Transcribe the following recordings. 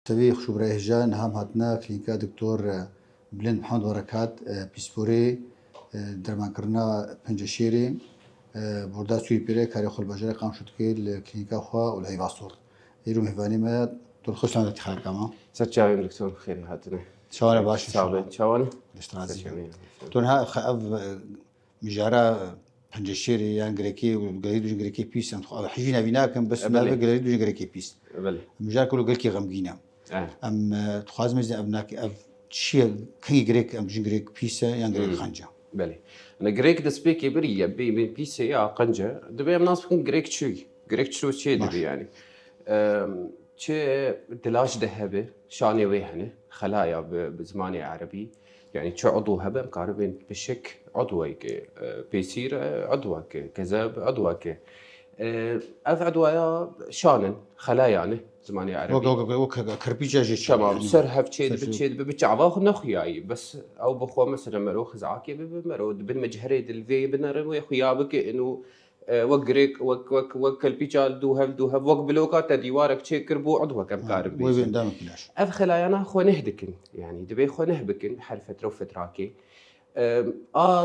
تبي خبرة جان هم هاتنا كلينيكا دكتور بلند محمد بركات بيسبوري درمان كرنا بنجشيري بوردا سوي بيري كاري خل بجري قام شد كيل كلينيكا خوا ولا يباصور يرو مهفاني ما تلخص عن التخارج كمان ستشاوي دكتور خير هاتنا شوانا باش صعبة شوانا الاسترازي تونها خاف مجارة بنجشيري يعني غريكي وغريدو غريكي بيس حجينا بيناكم بس ما غريدو غريكي بيس بله مجال كله قال كي غمجينا تخاز مزن ابناك شيء كي غريك ام جريك بيسا يعني غريك خنجة بله انا غريك دسبيكي بريا بي بيسا يا قنجة دبي مناس بكون غريك شيء دبي يعني شيء دلاش ذهبي شاني ويهنه خلايا بزماني عربي يعني شو عضو هبه مقاربين بالشك عضوك بيصير عضوك كذا عضوك عضويا شانن خلايا زماني عربي وك كربيجة جيش تمام سر بتشيد بتشعباخ نخياي بس او بخوا مثلا مروخ زعاكي بمرود بالمجهريد الفي بنروي خيابك انه وقريك وك البيجال دوها وق بلوكات ديوارك تشكر بو عضوه كم قارب وين قدامك لاش خلايانا خو نهدكن يعني دبي خو نهبكن حل فتره وفتراكي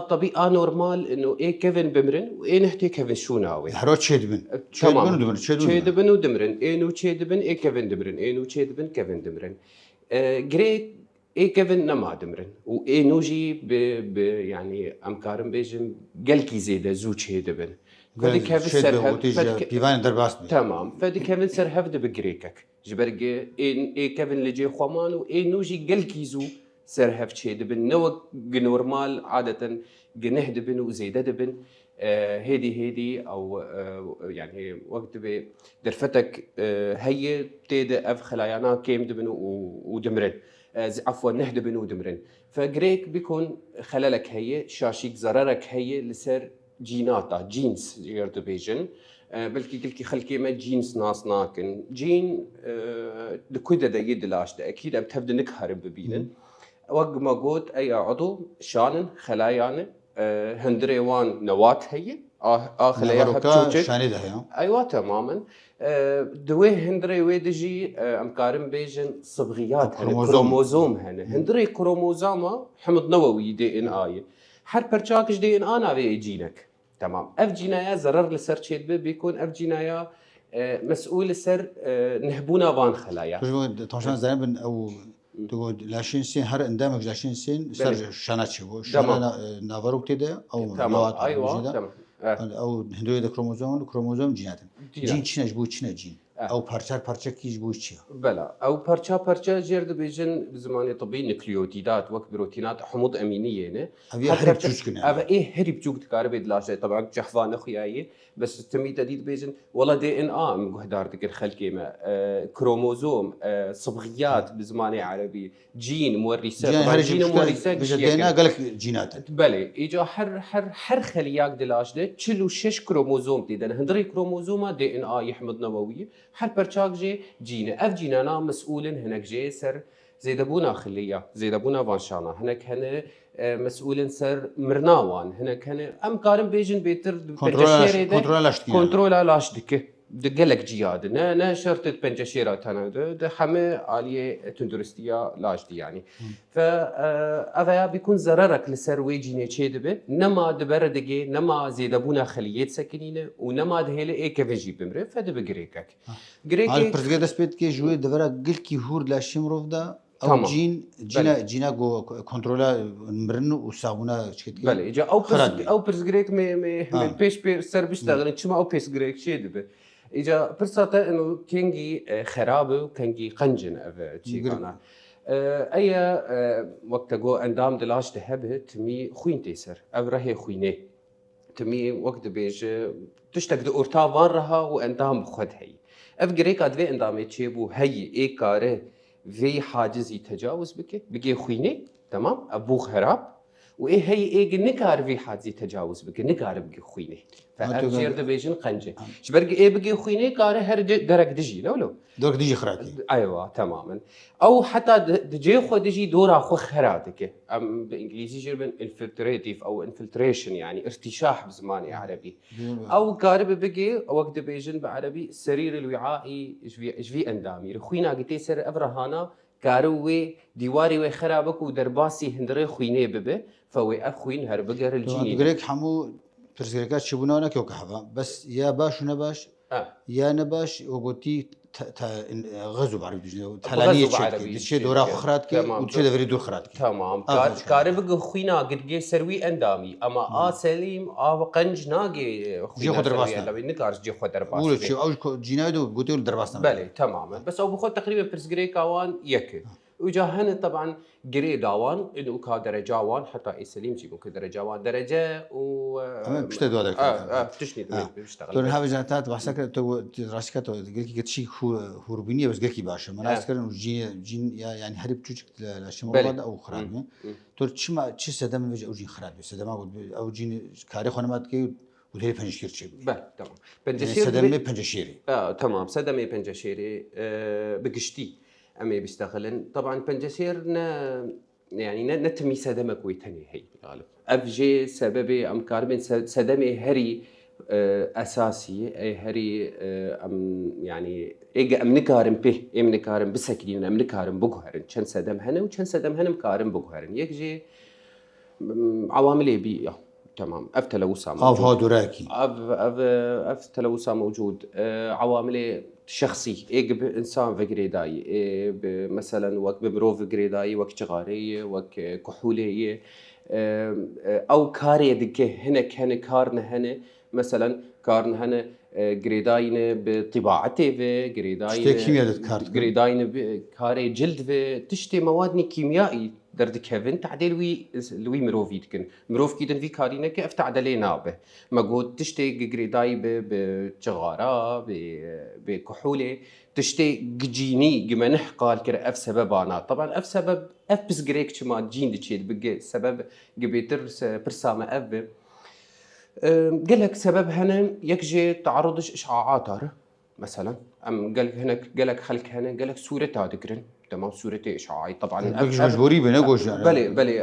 طبيعي نورمال انه ايه كيفن بمرن وايه نحتي كيفن شو ناوي حروت شيدبن شيدبن ودمرن ايه نو شيدبن ايه كيفن دمرن ايه نو شيدبن كيفن دمرن جريت ايه كيفن نما دمرن وايه نوجي يعني امكارم بيجن قلكي زيده زو شيدبن فدي كيفن سرهف بيفان درباس تمام فدي كيفن سرهف بجريكك جبرجي ايه كيفن لجي خوامان وايه نوجي قلكي زو سرهف شيء دبن نو نورمال عادة جنه دبن وزيدة دبن هيدي أو يعني وقت بدرفتك هي تيدا أف خلايانا كيم دبن ودمرن عفوا نه دبن ودمرن فجريك بيكون خلالك هي شاشيك زرارك هي لسر جيناتا جينز يرد بيجن بلكي قلكي خلكي ما جينز ناس ناكن جين لكودا دا يدلاش دا أكيد بتبدأ نكهرب ببينن وق ما قلت أي عضو شانن خلايانا هندريوان نواة هي خلايا هبتوجك شاندها أيوة تماما دوي هندري ويدجي أمكارم بيجن صبغيات كروموزوم هنا هندري كروموزوما حمض نووي دي إن آي حر برشاكش دي إن آنا في جينك تمام أف جينايا زرر لسر شيد بيكون أف جينايا مسؤول سر نهبونا فان خلايا طبعا زين أو تقول لاشين سين هر اندامك لاشين سين سر شاناتشي هو شانا نافروك تدا او تمام ايوه تمام او هندوي كروموزوم جينات جين چنج بو چنه جين او پارچه کیش بو چی بلا او پارچه جرد بيجن بزماني طبي نيوكليوتيدات وك بروتينات حمض امينيه نه هرب جوجكنا ابا ايه هرب جوج تقارب دلاشه طبعا جحفان اخياي بس تمي تديد بيجن والله دي ان مقدار ديك الخلقي ما كروموزوم صبغيات بزماني عربي جين مورثه جين مورثه بجدينا قال لك جينات بله اجا حر خلياك دلاشه تشلو 6 كروموزوم تيدن هندري كروموزوم دي ان اي يحمض نووي حل برشاك جي جينا اف جينانا مسؤولن هناك جي سر زيدبونا خلية زيدبونا فانشانا هناك هنا مسؤولن سر مرناوان هناك هنا ام كارم بيجن بيتر كنترول لاشدك دقلك جياد نا شرطة بنجشيرات هنا ده حمى عالية تندرستيا لاشدي يعني فأذا بيكون زررك لسر ويجيني شيء نما دبر دقي نما زيدبونا خليات سكنينة ونما دهيله إيه كفيجي بمره فده بجريكك على برتقال سبيت كي جوي دبر قل كي هور لاشيمروف ده أو جينا جو كنترولا مرن وسابونا شكل بله إجا أو برتقالك من بيش سر بيشتغل شو ما أو برتقالك شيء ده إجا برساته إنه كينجي خرابه وكينجي قنجن أفا شيء كنا أي وقت جو أندام دلاش تهبه تمي خوين تيسر أو رهي خوينه تمي وقت بيج تشتكد أورتا وانرها وأندام بخد هي أفجريك أدوي أندام يتشيبو هي إيه كاره في حاجز يتجاوز بكي بيجي خوينه تمام أبو خراب وايه هي ايه نكار في حد زي تجاوز بك نكار بقي خوينه فابشير دبيجن قنجه شبرق ايه بقي خوينه كاره هرج درك دجي لو دورك ديجي خراكي ايوه تماما او حتى دجي خو دجي دورا خو خراتك ام بالانجليزي جربن انفلتريتيف او انفلتريشن يعني ارتشاح بزماني عربي او كارب بقي وقت بيجن بعربي السرير الوعائي ايش في اندامي خوينا قلت سر ابرهانا كاروي ديواري وخرابك ودرباسي هندري خوينه ببه فوي اف خوين هربقر الجيني بقولك حمو برسكريكات شبونا كيو كحفا بس يا باش ونباش يا نباش وقلتي غزو بعربي تلانيه تشي دورا خراتك وتشي دفري دور خراتك تمام كاربق خوينا قد جي سروي اندامي اما سليم قنج ناقي خوينا جي درباسنا لو نكارش جي خو درباسنا قولوا شي او جينايدو قلتوا درباسنا بلى تماما بس او بخو تقريبا برسكريكا وان يك وجاهن طبعا جري داوان انه كا درجه وان حتى اي سليم جيبوا كدرجه وان درجه و بشتدوا هذاك بتشني بيشتغل تون هذا جاتات بحسك تو راسكات قالك كتشي هوربينيه بس قالك باشا مناس كان جين يعني هرب تشك لشمال او خراب تو تشي سدم وجه او جين خراب سدم او جين كاري خنمات كي وهي بنجشير شيء بله تمام بنجشير سدمي بنجشيري تمام سدمي بنجشيري بقشتي أمي بيشتغلن طبعا بنجشير يعني نتمي سدمك ويتني هي بالغالب أفجي سببي أم كاربين سدمي هري أساسي هري أم يعني إيجا أم نكارم به إم نكارم بسكين أم نكارم بجهرن كان سدم هنا وكان سدم هنا مكارم بجهرن يجي عوامل بيئة تمام اف تلوث موجود هادوراكي اف تلوث موجود عوامل شخصي ايج انسان فجريداي مثلا وك بمروف جريداي وك جغاريه وك كحوليه او كاري دك هنا كان كارن هنا مثلا كارن هنا جريداين بطباعته في جريداين كاري جلد في تشتي مواد كيميائي درد كيفن تعديل لوي مروفيد كن مروف كيدن في كارينا كيف تعدلي نابه مجهود تشتي جريداي بجغارة بكحولة تشتي جيني جمنح قال كره اف سبب انا طبعا اف سبب اف بس جريك شما جين دشيت بقى سبب جبيتر برسامة اف قال لك سبب هنا يكجي تعرضش اشعاعات مثلا ام قال هنا قال لك خلك هنا قال لك صورة تذكرن تمام صورة اشعاعي طبعا مجبوري بنقوش يعني بلي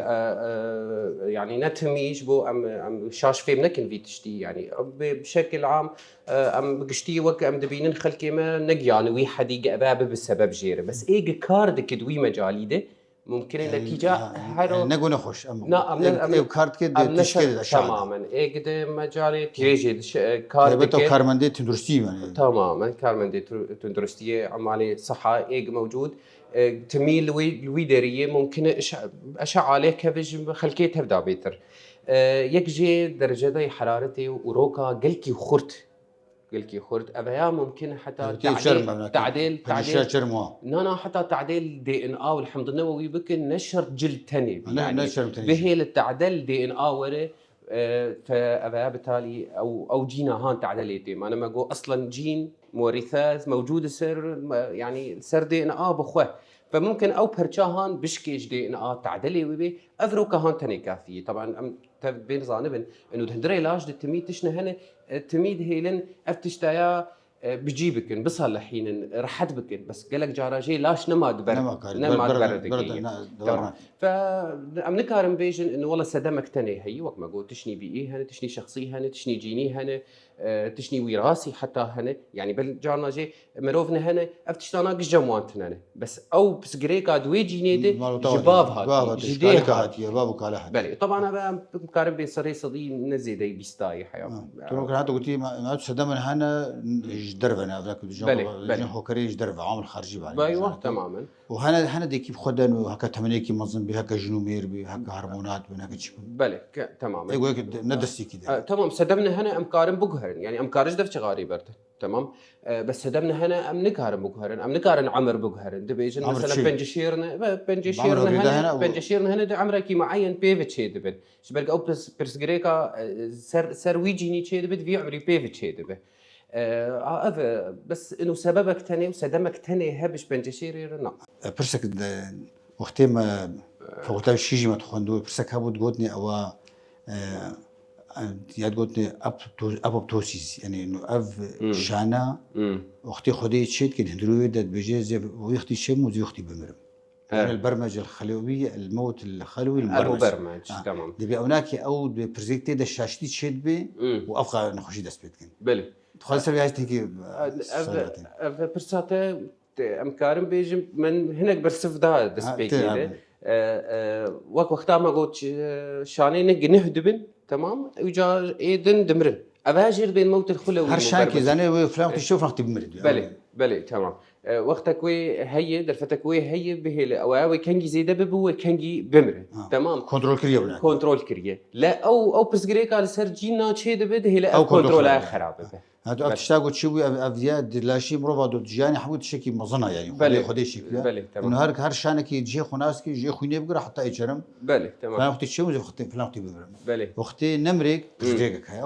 يعني نتميش بو ام شاش في منكن في تشتي يعني بشكل عام ام بقشتي وك ام دبينن خلكي ما نقيان وي حديقه باب بسبب جيره بس ايج كارد كدوي مجالي ده ممكن النتيجه هارو نقو نخش ام كارد كده تشكيل تماما ايج مجالي تيجي كارد كارمندي تندرستي يعني تماما كارمندي تندرستي عمالي صحه ايج موجود تميل الويدريه ممكن اشع عليه كفج خلكيه تبدا بيتر يكجي درجه حرارتي وروكا قلكي خرت ابيا ممكن حتى تعديل لا حتى تعديل دي ان ا والحمض النووي بكن نشر جلد تاني يعني به التعديل دي ان ا ورا فابيا بالتالي او جينا هان تعدليتي ما انا ما اقول اصلا جين مورثات موجود سر يعني سر دي ان ا بخوه فممكن او برشاهان بشكيج دي ان ا تعدلي وبي افروكا هان تاني كافيه طبعا بين ظانبن انه تهدري لاج التميد تشنا هنا التميد هيلن افتشتايا بجيبكن بصلحين رحت بكن بس قالك جاراجي لاش نماد برد فام نكارم بيجن انه والله سدمك تني هي وقت ما قلت تشني بيئي هنا تشني شخصي هنا تشني جيني هنا تشني وراثي حتى هنا يعني بالجارناجي مروفنا هنا افتشتانا جموانتنا بس او بس جريكا دوي جيني دي جباب هاتي جديك هاتي بابك على حد بلي طبعا انا مقارن بين صري صدي نزيدي بيستاي حياه ممكن حتى قلتي ما سدمنا هنا دربنا ذاك الجو هوكري درب عامل خارجي بعد ايوه تماما وهنا دي كيف خدن وهكا تمنيكي منظم بهكا جنومير بهكا هرمونات بهكا شيء بلى تماما ايوه ندستي كده تمام سدمنا هنا امكارن بقهرن يعني امكارج دفش غاري برد تمام بس سدمنا هنا ام نكارن بقهرن ام نكارن عمر بقهرن دبيجن مثلا بنجشيرنا هنا ده عمره كي معين بيفت شي دبن شبرق او بس غريكا سر ويجيني شي دبن في عمري بيفت شي دبن بس انه سببك تاني وسدمك تاني هبش بنجشيري لا برسك وقتي ما فقلت شيء ما تخوندو برسك هبود قوتني أو ياد قوتني أب توسيس يعني إنه أف شانا وقتي خدي شيء كده هندروي ده بيجي ويختي شيء وزي يختي بمرم يعني البرمجة الخلوية الموت الخلوي المبرمج تمام دي بأوناكي أو ببرزيكتي ده الشاشتي تشد بي وأفقى نخشي دست بيتكن بله تخيل سبي عايز تيجي برساته أمكارم بيجي من هناك برسف ده دسبيكي وقتها ما قلت شانين جنهدبن تمام وجا إيدن دمرن أباجر بين موت الخلوي هرشانكي زاني وفلان تشوف نختي بمرد بله تمام وقتك وي هي درفتك وي هي بهله او كانجي زيده ببو كانجي بمره تمام كنترول كريه ولا كنترول كريه لا او بسغريك على سر جينا تشيد بده هي او كنترول خراب هذا تشتاقوا تشوي افياد لا شيء مروفا دو جاني حبوت شكي مظنه يعني خدي شكل انه هر شانك يجي خناسك يجي خويني بقرا حتى يجرم بله تمام فانا وقت تشوي وقت فلان وقت بمرم بله وقتي نمرك بسغريك هي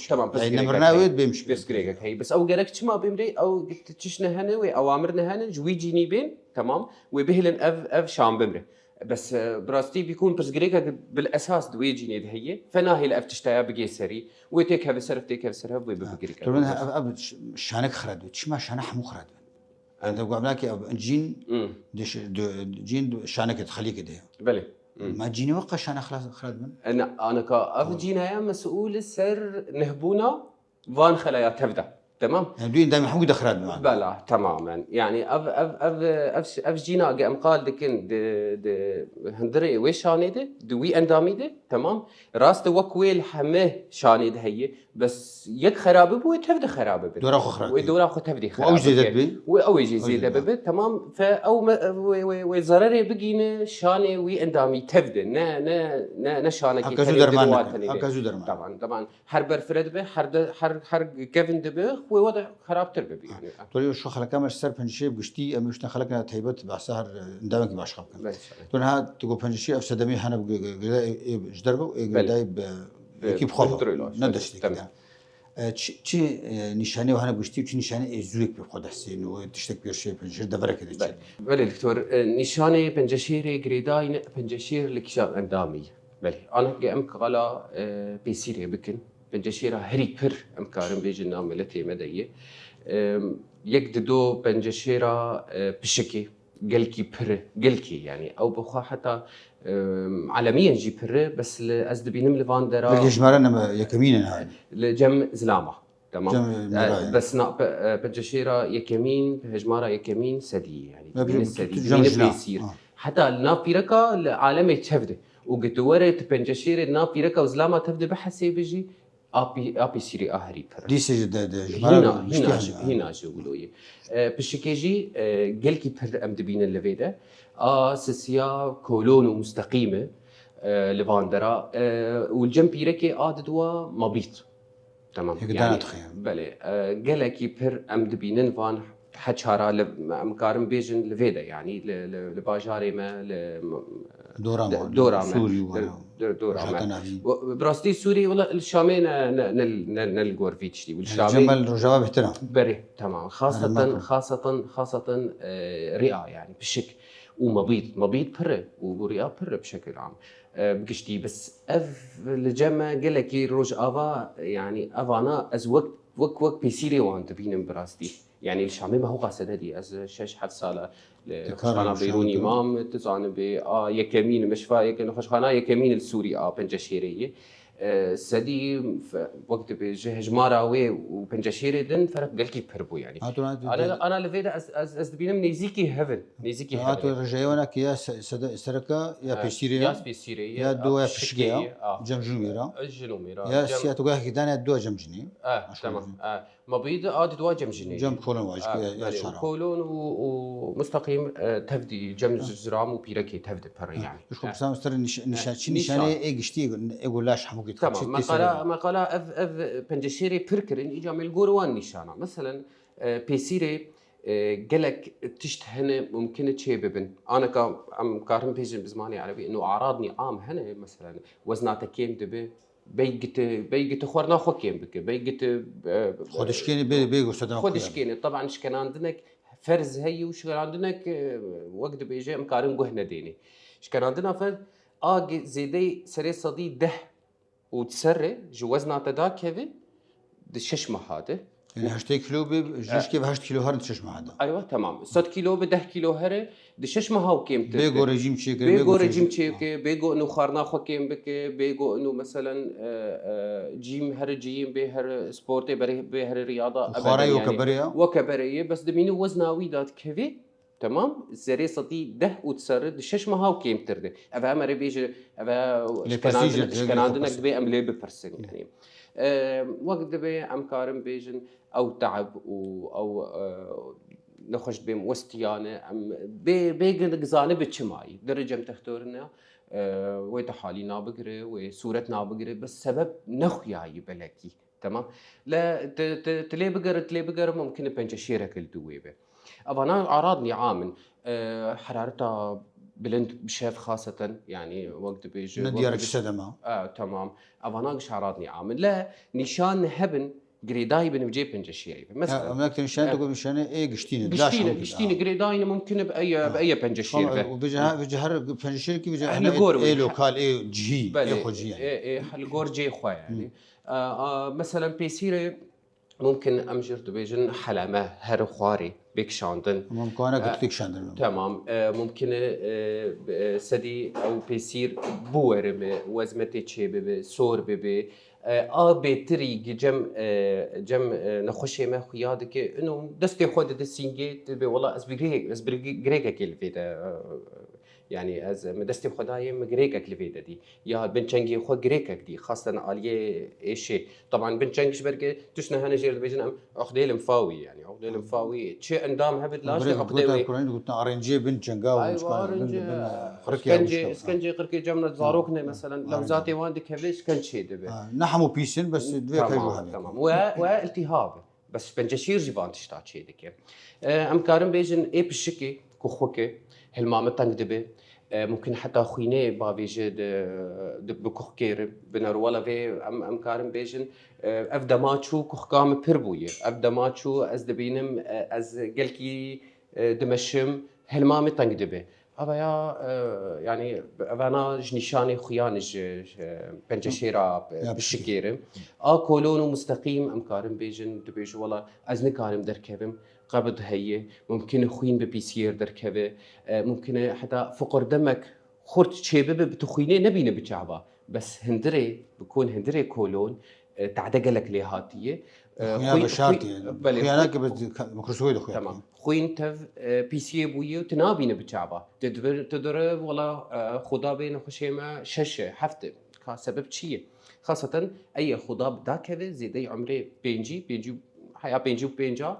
تمام بس نمرناويد بيمشي بسغريك هي بس او جرك ما بيمري او تشنا هنا واوامرنا هنا جوي جيني بين تمام وبهلن اف شام بمره بس براستي بيكون بسغريك بالاساس دويجيني هي فناهي الاف تشتايا بقي سري ويتك هذا سرف تيك هذا سرف وببغريك طبعا اب شانك خرد تشما شانه حمو خرد انت قبلك جين دش جين شانك تخليك ده بله ما جيني وقع شانه خلاص خرد من انا كاف جينا يا مسؤول سر نهبونا فان خلايا تبدا تمام يعني دوين دائما حمو دخرد معنا بلا تماما يعني اف جينا قام قال دكن د هندري وي شانيده دوي انداميده تمام راس وكويل حمه شانيد هي بس يك خراب بو تبدا خراب بو دورا خراب ودورا خو تبدي خراب او زيدت بي او يجي زيد بي تمام فاو وزرري بقينا شاني وي اندامي تبدا نا شانك هكذا درمان طبعا حرب فرد به حرب كيفن دبه ووضع خراب تربه يعني تقولي شو خلك كامل سر بنشي بقشتي امش خلكنا تهيبت بعسهر ندمك باش خبك تقول ها تقول بنشي افسدمي حنا جدربو داي كيف خبر ندشتي كده چی نشانه و هنر گشتی چی نشانه ازویک به خود هستی و تشتک بیرشی پنجشیر دبره کده چی؟ بله دکتور نشانه پنجشیر گریداین پنجشیر لکشان اندامی بله آنها که قالا بیسیری بکن پنجشیر هری پر امکارم بیجن نام ملتی مدیه یک دو پنجشیر بشکی قلكي بره قلكي يعني او بخوا حتى عالميا جي بره بس ازد بينم لفاندرا قلكي جمارنا يكمين لجم زلامه تمام بس نا بنجشيرا يكمين هجمارا يكمين سدي يعني بين السدي بين بيصير حتى النابيركا العالمي تشفده وقتورت بنجشير النابيركا وزلامه تبدا بحسي بيجي ابي سيري اهري بره دي سجد جمارا هنا جولوي بشكيجي قلكي بر ام دبين اللفيده سسيا كولون ومستقيمه لفاندرا والجنب يركي دوا مبيط تمام يعني بله قلكي بر ام دبينن فان حشارا مكارم بيجن لفيدا يعني لباجاري ما دورا سوري دورا براستي سوري والله الشامين نلقور فيتشتي والشامين جمال رجواب احترام بري تمام خاصة رئة يعني بشكل ومبيض بره ورئة بره بشكل عام بقشتي بس الجمع قالك روج افا يعني افانا از وقت بيسيري وان تبين براستي يعني الشامي ما هو قاصد هدي از شش حد ساله خشخانه بيروني امام تزعن ب يكمين مشفى يكن خشخانه يكمين السوري بنجشيريه سدي وقت بجهج ماراوي وبنجشيري دن فرق قلكي بحربو يعني انا لفيدا از بينم نيزيكي هيفن نيزيكي هاتو رجايونك يا سركا يا بيسيري يا دو يا فشقيا جم جنوميرا يا سياتو قاهي دانا دو جم جني تمام مبيض دوا جم جني جم كولون واجك يا شارع كولون ومستقيم تفدي جم زرام وبيركي تفدي بر يعني شو بسام استر نشانه ايغشتي يقول لاش حمو تمام مقاله اف بنجشيري بيركرين اجا من الجوروان نشانه مثلا بيسيري قالك تشتهن ممكن تشي ببن انا كم كارم بيجن بزماني عربي انه اعراضني عام هنا مثلا وزناتك كيم دبي بيجت خورنا خو كيم بك بيجت خدشكيني بيجو صدق خدشكيني طبعا شكان عندك فرز هي وش عندك وقت بيجي مكارم جهنا ديني كان عندنا فرد زيدي سري صدي ده وتسري جوزنا تداك هذا دشش هذا يعني 8 كيلو بجوش كيف 8 كيلو هرن تشش معدا ايوه تمام 6 كيلو ب 10 كيلو هره دشش هاو كيمت بيجو رجيم تشيك بيجو رجيم تشيك بيجو انه خارنا خو كيم بك بيجو انه مثلا جيم هر جيم بهر سبورتي بهر رياضه خاري وكبريه بس دمينو وزناوي دات كيفي تمام زري صدي ده وتسرد شش ما هاو كيم ترد افا مري بيجي افا كان عندنا دبي املي بفرسن يعني وقت دبي ام كارم بيجن او تعب او نخش بهم وستيانه ام بيجن جزانه بتشماي درجه متختورنا ويتحالينا بقري وصورتنا بقري بس سبب نخياي بلكي تمام لا تلي بقر ممكن بنجشيرك الدويبه أنا أعراضني عامل حرارتها بلند بشاف خاصة يعني وقت بيجي نديارك السدمة تمام أنا أعراضني عامل لا نشان هبن قريداي بن بجيب بنجشيري مثلا أملاك نشان تقول نشان إيه قشتيني قريداي ممكن بأي بنجشيري وبيجهر بنجشيري كي بيجهر إيه لوكال إيه جي إيه خوجي يعني إيه الجور جي خوا يعني مثلا بيصير ممكن أمجر دبيجن حلمة هر خواري بيك شاندن ممكن أنا قلت لك شاندن تمام ممكن سدي أو بيصير بور بوزمتي تشي بصور بتري جم نخشي ما خيادك إنه دستي خود دسينجي تبي والله أسبريك كيل فيدا يعني از مدستي خداي مغريكا كلفيدا دي يا بنچنگي خو غريكا دي خاصه عليه ايشي طبعا بنچنگش بركه تشنا هنا جير بيجن اخديل مفاوي يعني اخديل مفاوي تشي اندام هبد لاش اخديل قلت ارنجي بنچنگا اسكنجي قركي جمنا زاروكنا مثلا لو ذاتي واندك هبش كان شي دبه نحمو بيسن بس دوي كاجو تمام والتهاب بس بنجشير جيبان تشتا شي دك ام كارم بيجن اي بشكي كوخوكه هالمامة تنقدبه ممكن حتى خويني بافيجي بكوخكير بنرولا في ام كارم بيجن افدا ماتشو كوخكام بيربويه افدا ماتشو از دبينم از قلكي دمشم هالمامة تنقدبه هذا يا يعني انا نشاني خويانج بنجشيرا بالشكيره كولون مستقيم ام كارم بيجن دبيج والله از نكارم دركبم قبض هي ممكن خوين ببيسير دركبه ممكن حتى فقر دمك خرت شيبه بتخوينه نبينه بتشعبه بس هندري بكون هندري كولون تعدقلك لهاتيه خويا بشارتي خويا مكرسوي دو خويا تمام خوين تف بيسي بويه وتنابينه بتشعبه تدر والله خدا بين خشيمه ششه حفته سبب شيء خاصه اي خضاب داكذا زيدي عمري بينجي حياه بينجا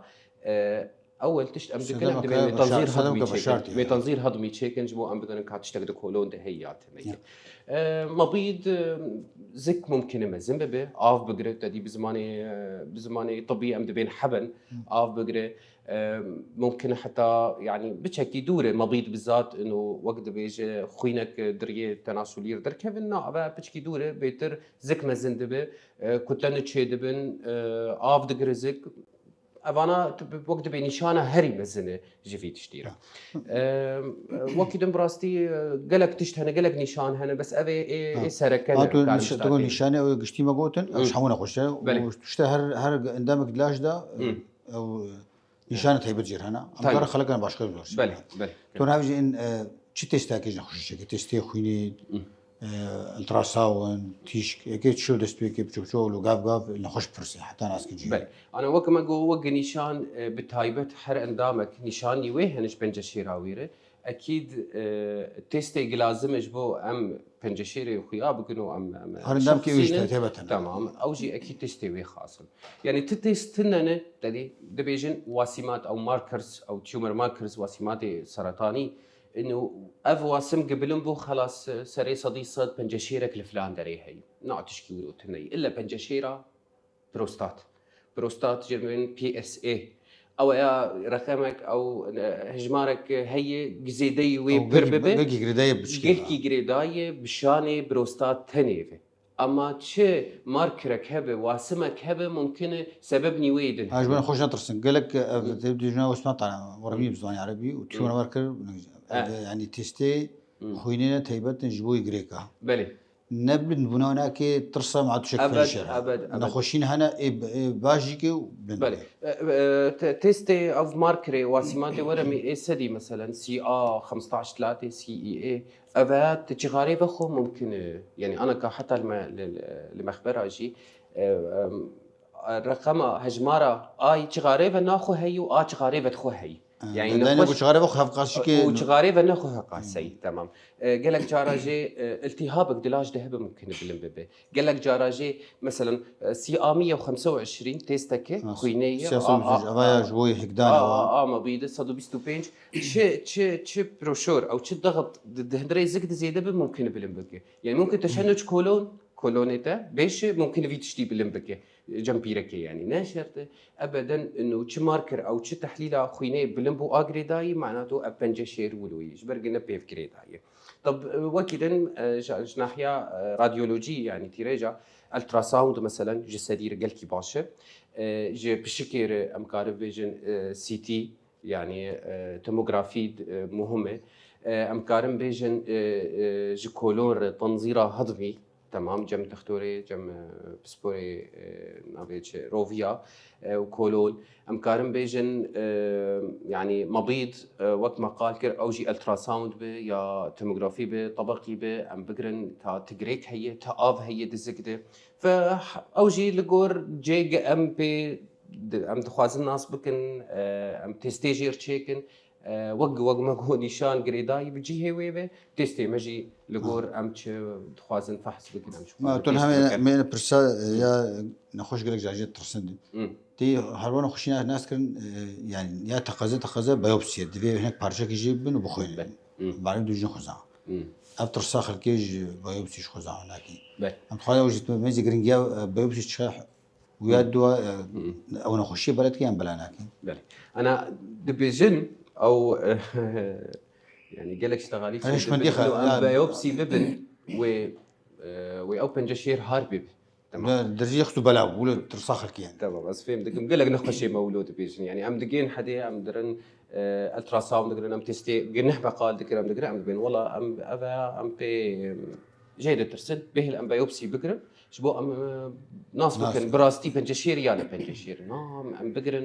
اول تشت ام دكلم تنظير هضمي تنظير هضمي تشيكنج مو ام بدنا كاتشتغل كولون دهيات مبيض زك ممكن مزم به اف بقرا تدي بزماني طبيعي ام بين حبن اف بقرا ممكن حتى يعني بتشكي دوره مبيض بالذات انه وقت بيجي خوينك دريه تناسلير دركبنا ابا بتشكي دوره بيتر زك مزندبه كتلن تشيدبن اف دقر زك أنا وقت بنشانة هري مزنة جفيت تشتيرا وقت براستي قلق تشتهنا قلق نشان هنا بس أبي إيه سركنا تقول نشانة أو قشتي ما قوتن أو شحونا خشة وتشتهر هر عندما قدلاش ده أو نشانة هي بتجير هنا أمكار خلقنا باشكال بلوش بله تون هاوجي إن شو تستاكيج نخش شيء تستي خويني التراساون تيش كيت شو دستويكي بتشوفوا لو قاف نخش برسي حتى ناس كجي بله انا وقت ما جو وق نيشان بتايبت حر اندامك نيشاني ويهنش بنجشيراويره اكيد تيستي لازم جبو ام بنجشيري وخيا بكنو ام هرندام كي ويش تبتنا تمام اوجي اكيد تيستي وي خاصه يعني تتستنن تدي دبيجن واسمات او ماركرز او تيومر ماركرز واسمات سرطاني انه واسم قبلن بو خلاص سري صدي صد بنجشيرك لفلان دري هي نوع تشكيل وتني الا بنجشيره بروستات جرمن بي اس اي او رقمك او هجمارك هي جزيدي وي برببه بقي جريدايه بشكل جريدايه بشاني بروستات تنيفه اما تشي ماركرك هبه واسمك هبه ممكن سببني ويدن اجبن خوش نطرسن قالك تبدي جنا وسمعت على ورمي بزواني عربي وتشونا ماركر يعني تيستي خوينينا تيبت جبوي غريكا بله نبلد بناوناكي ترسا مع تشك ابد نخوشين هنا باجيكي بله تيستي اوف ماركري واسيماتي ورمي اي سدي مثلا سي ا 15 3 سي اي افات تشغاري بخو ممكن يعني انا كحتى المخبر اجي الرقم هجمارة اي تشغاري بناخو هي و تشغاري بتخو هي يعني نخوش شغاري بخو هفقاسيكي وشغاري بناخو هقاسي تمام قال لك جاراجي التهاب دلاج دهب ممكن بالمبه قال لك جاراجي مثلا سي ا 125 تيستك خوينيه سياسه جوي هكدان ما بيد صدو بيستو بينج تش بروشور او تش ضغط دهدري زكد زياده ممكن بالمبه يعني ممكن تشنج كولونيتا بيش ممكن في تشتي بالمبه جنبيرك يعني ناشرت ابدا انه تش ماركر او تش تحليل خوينيه بلمبو اجريداي معناته ابنجشير ولويش برقنا بيف كريداي طب وكذا ناحيه راديولوجي يعني تيريجا الترا ساوند مثلا جسدي رجلكي باشا جي بشكل امكار فيجن سي تي يعني توموغرافي مهمه امكارم فيجن جي كولور تنظيره هضمي تمام جم تختوري جم بسبوري نافيتش روفيا وكولون امكارم بيجن يعني مبيض وقت ما قال كر اوجي الترا ساوند بي يا توموغرافي بي طبقي بي ام بقرن تا تجريك هي تا اف هي دزكده فاوجي لغور جيج ام بي ام تخواز الناس بكن ام تستيجير تشيكن وق ما نشان قريداي بيجي هي ويبه تستي مجي لغور امش تخوازن فحص بكن امش ما تون من برسا يا نخوش قالك جاجي ترسندي تي هربنا خوشينا ناس كن يعني يا تقزه بايوبسي دبي هناك بارشا كيجي بن وبخوين بعدين دوجين خزا ابتر ساخر كيج بايوبسي خزا لكن ام تخايا وجدت ميزي جرينجيا بايوبسي تشخ ويا دوا او نخشي بلد كيان بلاناكي بلي انا دبيجن او يعني قال لك اشتغالي ايش منديخه بايوبسي ببن و اوبن جشير هاربي تمام درجه يخصو بلاو ولا ترساخ كيان تمام بس فهمتك قال لك نخشي مولود بيجن يعني ام دقين حدي ام درن الترا ساوند دقرن ام تستي قنح بقال دقرن ام دقرن ام بين والله ام ابا ام بي جيده ترسل به الام بايوبسي بقرن شبو ام ناس ممكن براستي بنجشير يانا بنجشير نعم ام بقرن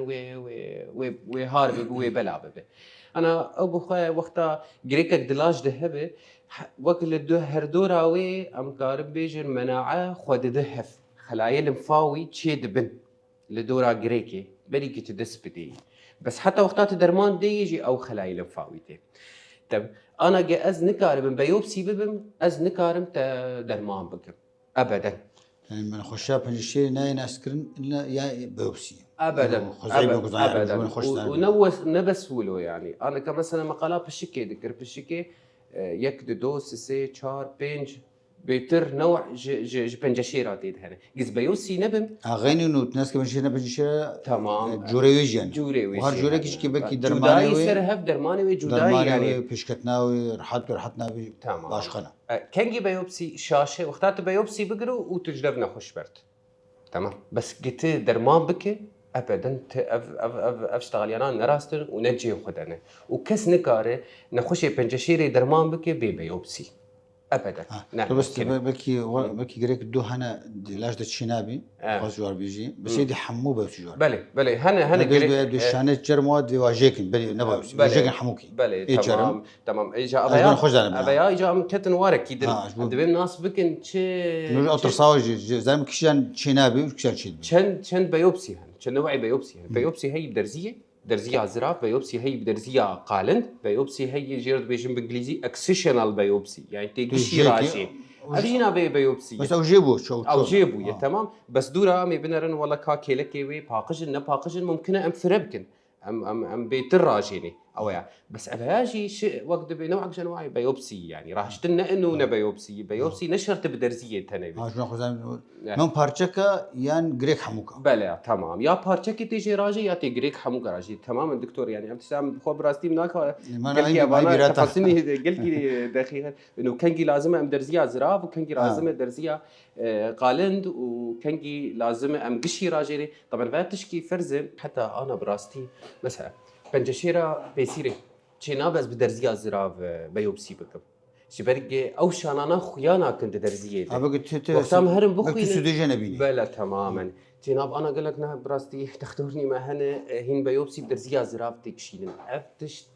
وي هارب وي بلعب انا ابو خويا وقتها جريكك دلاج دهبه وقت الدو هردوراوي ام قارب بيجن مناعه خود دهف خلايا المفاوي تشيد بن لدورا جريكي بريكي تدسبدي بس حتى وقتات درمان دي يجي او خلايا المفاوي تي طب انا جا از نكارم بايوبسي ببم از نكارم تا درمان بكم ابدا يعني من خشاب بنجشير ناين اسكرن الا يا بايوبسي ابدا ونوس نبس ولو يعني انا كمثلا مقالات بالشكي ذكر بالشكي يك دو سي 4 5 بيتر نوع ج بنجشيرات هنا جز بيوسي نبم اغاني انه ناس كمان بنجشير تمام جوريويجن وهر جوريكش كي بكي درماني جوداي سرهف درماني وجوداي يعني بيشكتناوي رحتنا باشخنا كان جي بيوبسي شاشه وقتات بيوبسي بقروا وتجربنا خوش برت تمام بس قلت درمان بك ابدا اشتغل انا نراستن ونجي خدنا وكس نكاره نخش بنجشيري درمان بك بيوبسي ابدا نعم بس بكي غريك دو هنا لاش دشينابي خاص جوار بيجي بس يدي حمو بس جوار بلي هنا غريك دو شانه جرمود واجيكن بلي نبوس واجيكن حموكي بلي تمام اجا ابيا اجا مكتن وارك يدل دبي ناس بكن تشي نو اترساوج زي ما كشان شينابي وكشان شيد شن بيوبسي هن شن نوعي بيوبسي بيوبسي هي درزيه عزراف بيوبسي هي بدرزيه قالند بيوبسي هي جيرد بيجن بالانجليزي اكسيشنال بيوبسي يعني تيجي راشي ابينا بيوبسي بس او جيبو يا تمام بس دورا مي بنرن ولا كاكيلكي وي باقجن باقجن ممكن ام فربكن ام بيتر راجيني او يعني بس ابهاجي شيء وقت بنوع جنواعي بيوبسي يعني راح اشتنا انه بيوبسي نشرت بدرزيه تنبي شنو خزان من بارچكا يان غريك حموكا بلا تمام يا بارچكي تيجي راجي يا تي غريك حموكا راجي تمام الدكتور يعني ابتسام بخو براستي مناك قلت تفاصيلي قلت لي دقيقه انه كانجي لازم ام درزيه زراف وكانجي لازم درزيه قالند وكانجي لازم ام قشي راجي طبعا فات تشكي فرزه حتى انا براستي مثلا بنجشيرة بيسيري تشينا بس بدرزيا زراف بيوبسي بكم جبرجي أو شانانا خيانا كنت درزية ابى قلت وقتها مهرم بخوي بخوي سودي نبيني بلا تماما جناب انا قال لك نه براستي تختورني ما هنا هين بيوبسي بدرزيا زرافتك شيلن افتشت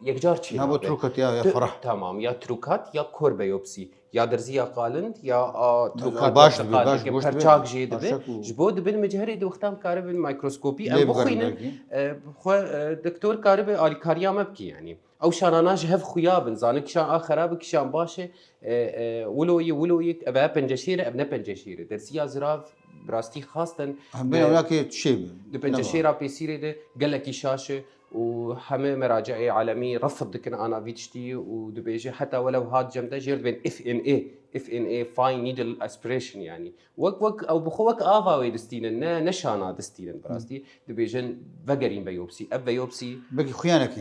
يكجار شي نابو تروكت يا فرح تمام يا تروكات يا كور بيوبسي يا درزيا قالند يا تروكات باش برشاك جيد جبود بن مجهري دو ختام كارب الميكروسكوبي ام بخوين دكتور كارب الكاريا مبكي يعني او شاناناج هف خياب زانك شان اخرابك شان باشه ولوي ابا بنجشيره ابن بنجشيره درسيا زراف براستي خاصه بين هناك شيء بنجشيره بيسيره ده قال لك شاشه وحمى مراجع عالمي رفض دكن انا فيتشتي ودبيجي حتى ولو هاد جمده جيرد بين اف ان اي فاين نيدل اسبريشن يعني وك او بخوك افا ويدستين نشانا دستين براستي دبيجن فقرين بيوبسي اب بيوبسي بقي خيانك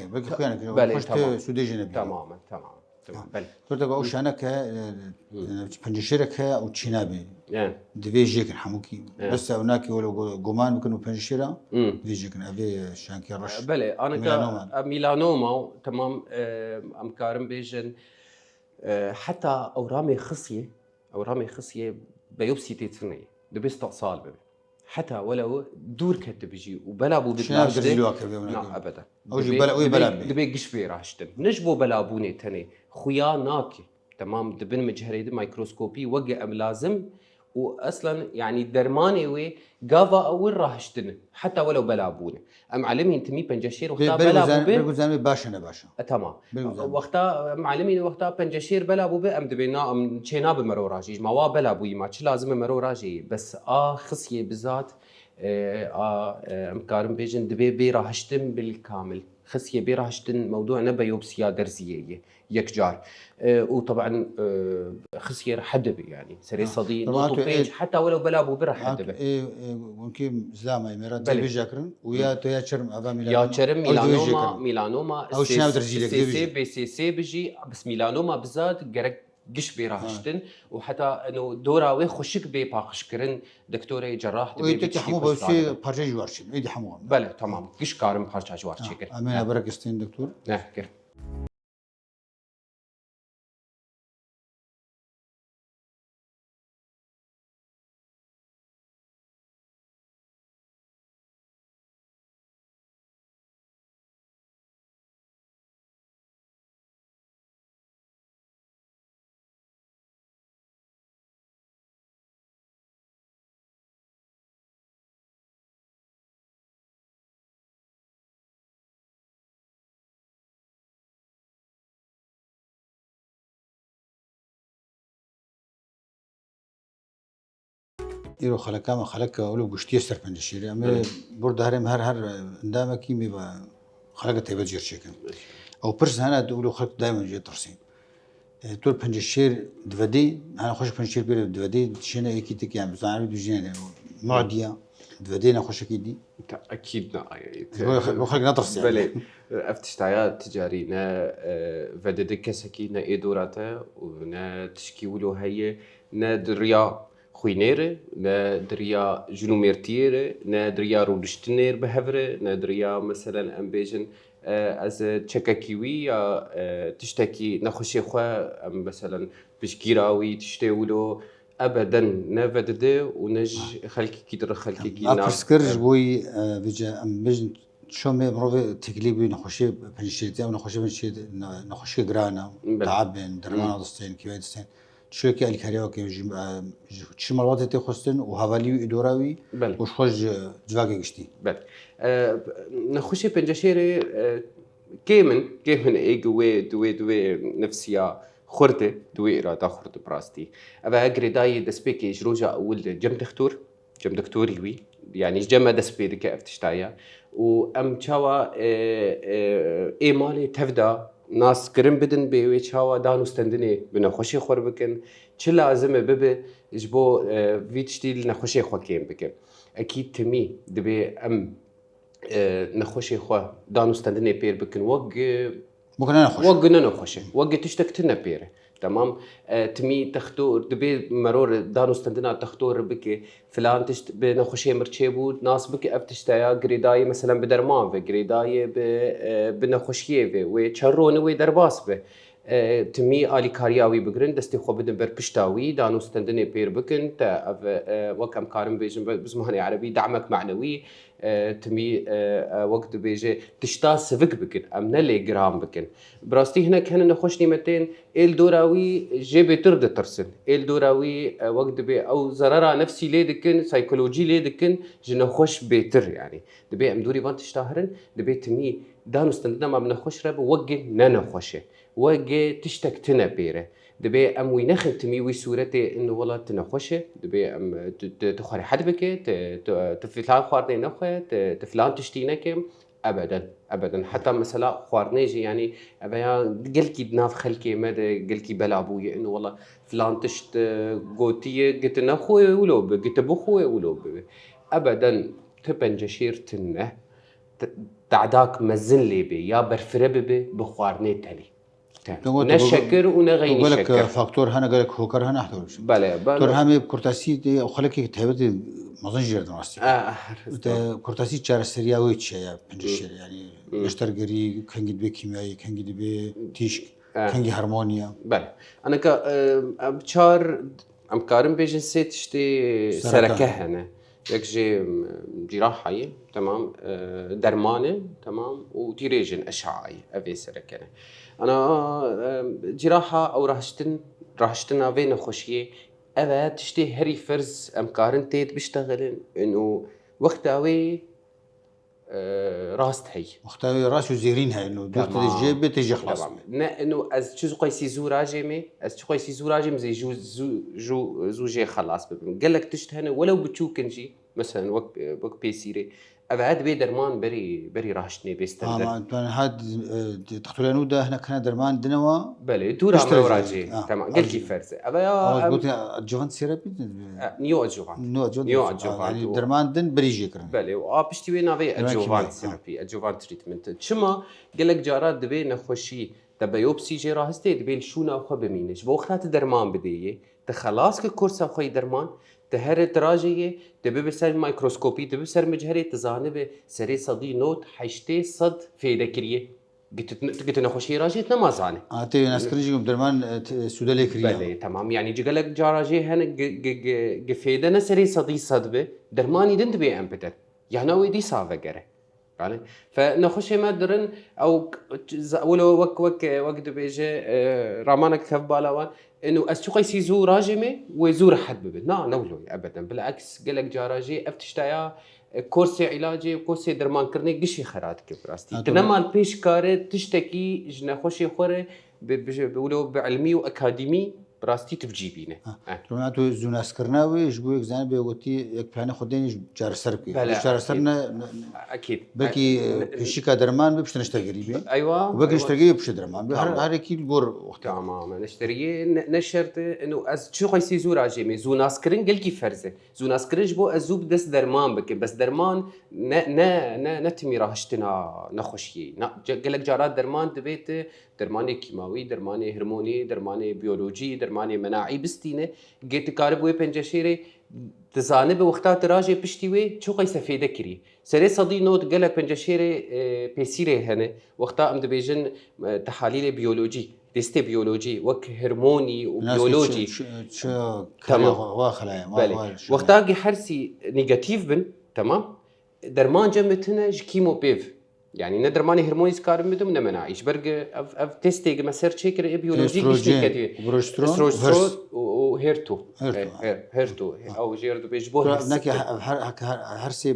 خشت سودي جنبي تمام بله تقول اوش انا بنجشيرك او تشينابي دبي جيك حموكي بس هناك ولو قمان ممكن بنجشيرا دبي جيك ابي شانكي رش بله انا ميلانوما تمام ام كارم بيجن حتى اورامي خصيه بيوبسي تيترني دبي استئصال ببي حتى ولو دور كتب بيجي وبلا بو بدلاش لا ابدا او بلا دبي قش بيراشتن نجبو بلا بوني تاني خويا ناكي تمام دبن مجهري مايكروسكوبي وقع ام لازم واصلا يعني درماني وي قافا اول راهشتن حتى ولو بلا بوني ام علمي انت مي بنجشير وقتها بلا بو زلمه باشا تمام وقتها معلمي وقتها بنجشير بلا بو ام دبينا ام تشينا بمرو راجي ما وا بلا بو ما لازم مرو راجي بس خصيه بالذات ام كارم بيجن دبي بي راهشتن بالكامل خصيه بي راهشتن موضوع نبيوبسيا درزيه يكجار وطبعا خصيه حدبي يعني سري صدي نوتو بيج حتى ولو بلا بو برا حدبي ممكن زلمه مرات بيجاكرن ويا تو شرم ابا ميلانوما او شنو درجيلك سي بيجي بس ميلانوما بالذات قرك قش بيراهشتن وحتى انه دوراوي خشك بي باخشكرن دكتوري جراح دبي تحمو بس بارجا جوارشي ايدي حمو بله تمام قش كارم بارجا جوارشي امين برك استين دكتور نحكي يرو خلك ولو قشتي سر بنجشيري اما برد هرم هر اندامك يبقى خلك تبى جير شكل او برس هنا تقولوا خلك دائما جي ترسين تور بنجشير دفدي انا خوش بنجشير بير دفدي شنو اكيد يعني بزعل دوجين معديه دفدينا خوش اكيد اكيد خلك نطرس بله افتشتايات تجاري نا فدد كسكي نا ادوراتا ونا تشكيولو هي نا دريا خوينير ندريا جنوميرتير ندريا رودشتنير بهفر ندريا مثلا امبيجن از تشكاكيوي تشتكي نخشي خوا مثلا بشكيراوي تشتيولو ابدا نفدد ونج خلكي كيدر خلكي كي نافسكرج بوي بيجا امبيجن شو مي بروفي تكليبي نخشي بنشيتي او نخشي غرانا تعبن درمان دستين كيويدستين شوكي الكاريوكي شمالات تخصن وهوالي ادوراوي وش خوش جواكي قشتي بله نخشي بنجشيري كيمن ايجوي دوي نفسيا خرده دوي اراده خرده براستي ابا اجري داي دسبيكي جروجا اول جم دكتور يوي يعني جمع دسبي دك افتشتايا وام تشاوا اي مالي تفدا ناس كرم بدن بيوي تشاوا دانو استندني بنا خوشي خور بكن چه لازم ببه جبو فيتشتيل نخوشي خو كيم بكن اكيد تمي دبي ام نخوشي خو دانو استندني بير بكن وق خوشي تشتكتنا بير تمام تمي تختور دبي مرور دانو استندنا تختور بك فلان تشت بنخوشي مرتشيبو ناس بك افتشتايا غريداي مثلا بدرمان في غريداي بنخوشيه في وتشرون وي درباس في تمي آلی کاریاوی بگرن دستی خوب بدن بر پشتاوی دانو ستندنی پیر بکن تا وکم کارم بیجن بزمانی عربی دعمك معنوي تمي وقت بيجي تشتا سفك بكن ام نلي جرام بكن براستي هنا كان نخش نيمتين ال دوراوي جيبي ترد ترسن ال دوراوي وقت بي او ضرر نفسي ليدكن سايكولوجي ليدكن جنا خوش بيتر يعني دبي ام دوري بانت تشتهرن دبي تمي دانو ستندنا ما بنخش رب وقي نانا خوشه وقي تشتك تنا بيره دبي ام وينخن تمي وي صورتي انه والله تنخوشه دبي ام تخري حد بك تفلان خوارني نخه تفلان تشتينك ابدا ابدا حتى مثلا خوارنيجي يعني ابيا قلكي بناف خلكي ما قلكي بلا ابويا انه والله فلان تشت قوتيه قلت نخوي ولو قلت بخوي ولو ابدا تبنجشير تنه تعداك مزن لي بي يا برفرب بخوارني تالي نشكر ونغيني شكر شكر فاكتور هنا قالك هوكر هنا احتوش بله دكتور هامي كورتاسي دي او خلك تهبت مازن جردن راستي كورتاسي چار سريا ويتش يا بنجشير يعني مشترگري كنگي بي كيميائي كنگي بي تيش كنگي هارمونيا بله انا ك بچار ام كارم بيجن سيت شتي سركه هنا يكجي جراحه تمام درمانه تمام وتيريجن اشعاعي افي سركه انا جراحه او راحشتنا بين خوشيه اذا تشتي هري فرز ام كارن تيت بيشتغلن انه وقتاوي راست هي وقتاوي راسو زيرين هاي انه دوت الجيب تيجي خلاص انه از چیز قيسي زوراجمي از چ قيسي زوراجم زي جو جي خلاص قال لك تشت هنا ولو بتشوكنجي مثلا وقت بيسيري ابعاد بي درمان بري راحشتني بيستندر هاد تقتلانو ده هنا كان درمان دنوا بله دورا مراجي تمام قال كيف فرز ابا قلت ادجوفانت ثيرابي نيو ادجوفانت يعني درمان دن بريجي كرن بله وابشتي وين ابي ادجوفانت ثيرابي ادجوفانت تريتمنت شما قال لك جارات دبي نخشي تبيوبسي جي راهستي دبي شونا خو بمينش بوخات درمان بديه تخلاص كورس اخوي درمان تهر تراجيه تبي بسر مايكروسكوبي تبي بسر مجهري تزانب سري صدي نوت حشتي صد في ذكريه قلت نخشي راجي نمازانه تي ناس كريجي درمان سودالي كريه بله تمام يعني جقلك جاراجي هن قفيدنا سري صدي صدبه درماني دنت بي امبتر يعني ودي صافقره يعني فنخش ما درن او ولو وقت بيجي رامانك كف بالاوان انه اسوق يسيزو راجمه ويزور حد ببن لا نولو ابدا بالعكس قالك جاراجي افتشتايا كورسي علاجي وكورسي درمان كرني قشي خراتك براستي تنما البيش كاره تشتكي جنا خوشي خوره بيقولوا بعلمي واكاديمي براستي تفجيبينه تو زوناس كرناوي جبو اكزان بيوتي يك بلان خدين جار سربي جار سرنا اكيد بلكي بشيكا درمان باش نشتغلي ايوه وباقي نشتغلي باش درمان هذا كي البور وقت تماما نشتري نشرت انه از شو قيسي زور عجيمي زوناس كرن قال كيف فرزه زوناس كرنج بو ازوب دس درمان بك بس درمان نتمي راهشتنا نخشي قال لك جارات درمان دبيت درماني كيماوي درماني هرموني درماني بيولوجي درماني مناعي بستينه جيت كاربوي بنجشيري تزانب وقتات راجي بشتيوي شو قيس فيدا كري سري صدي نوت قالك بنجشيري بيسيري هنا وقتا ام دبيجن تحاليل بيولوجي تيست بيولوجي وك هرموني وبيولوجي تمام واخلايا وقتا حرسي نيجاتيف بن تمام درمان جمتنا كيمو بيف يعني ندرماني هرموني سكارم بدهم نمنعيش برجع اف تيستيج مسير تشيكر بيولوجي كتير بروجسترون وهيرتو او جيردو بيجبوه نك هرسي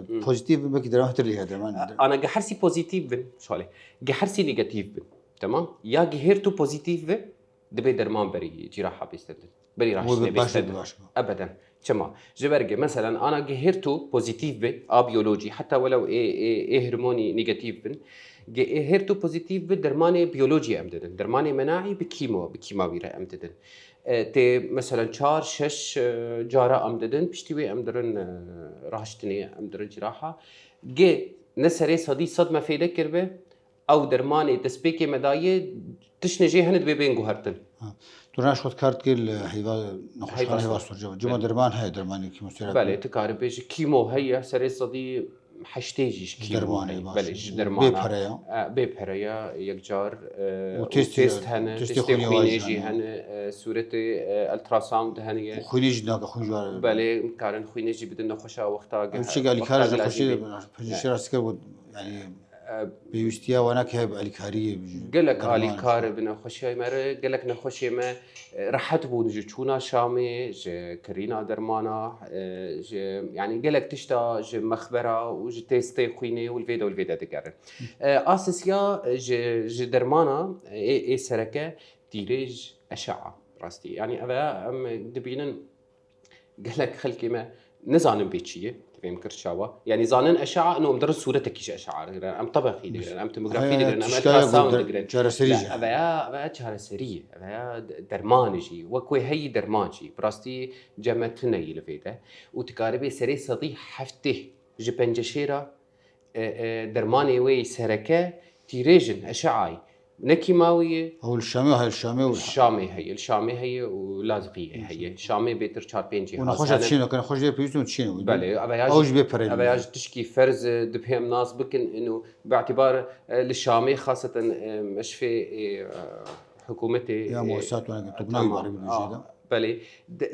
بوزيتيف بك درام ترلي هذا انا جحرسي بوزيتيف بن شالي جحرسي نيجاتيف بن تمام يا هيرتو بوزيتيف بن دبي درمان بري جراحه بيستدل بري راح بيستدل ابدا شما جبرجة مثلا أنا جهرتو بوزيتيف بي بيولوجي حتى ولو إيه هرموني نيجاتيف بن جهرتو بوزيتيف بي درماني بيولوجي أمددن درماني مناعي بكيماوي رأي أمددن تي مثلا 4-6 جارة أمددن بيشتوي أمدرن راحشتني أمدرن جراحة جي نسري صدي صدمة في ذكر به أو درماني تسبيكي مداية تشنجي هند بين جوهرتن توناش وقت كارت كيل هيبا نخش على هيبا صور جوا درمان هاي درماني كيموثيرابي بله تكارب بيجي كيمو هي سري صدي حشتيجيش درمانه كيماني باش بلش درمانه بيبريا بيبهريا يكجار وتيست هنا تيست تيستي خويني خوينيجي واجهاني هنا صورتي التراساوند هنيه وخويني جدناك خويني جوار بله كارن خوينيجي بدنا خوشا وقتا الشيء قال لي خارج خوشي جلاجي بنشير اسكر يعني بيوستيا وانا كهب الكاريه قالك آلي كار بنا خوشي مرة قالك نخوشي ما رحت بون جو تشونا شامي جو كرينا درمانا جو يعني قالك تشتا جو مخبرة وجو تيستي خويني والفيدا تقرر أساسيا جو درمانا اي سركة تيريج أشعة راستي يعني أبا دبينا قالك خلكي ما نزانن بيتشيه تفهم كرشاوا يعني زانن اشعه انه مدرس صورتك كيش اشعه ام طبخي دغري ام توموغرافي دغري ام التراساوند دغري جارسريجا ابا جارسريه ابا درمانجي وكوي هي درمانجي براستي جمتني لفيده وتكاربي سري صدي حفته جبنجشيرا درماني وي سركه تيريجن اشعاي نكيماويه هو الشامي وهي الشامي هي ولازقيه هي الشامي بيتر شار بينجي ونخش تشينو كان خش بيوتو تشينو بله اوج بيبرل ابياج تشكي فرز دبهم ناس بكن انه باعتبار الشامي خاصه مشفي حكومتي يا مؤسسات وانا قلت ناوي بله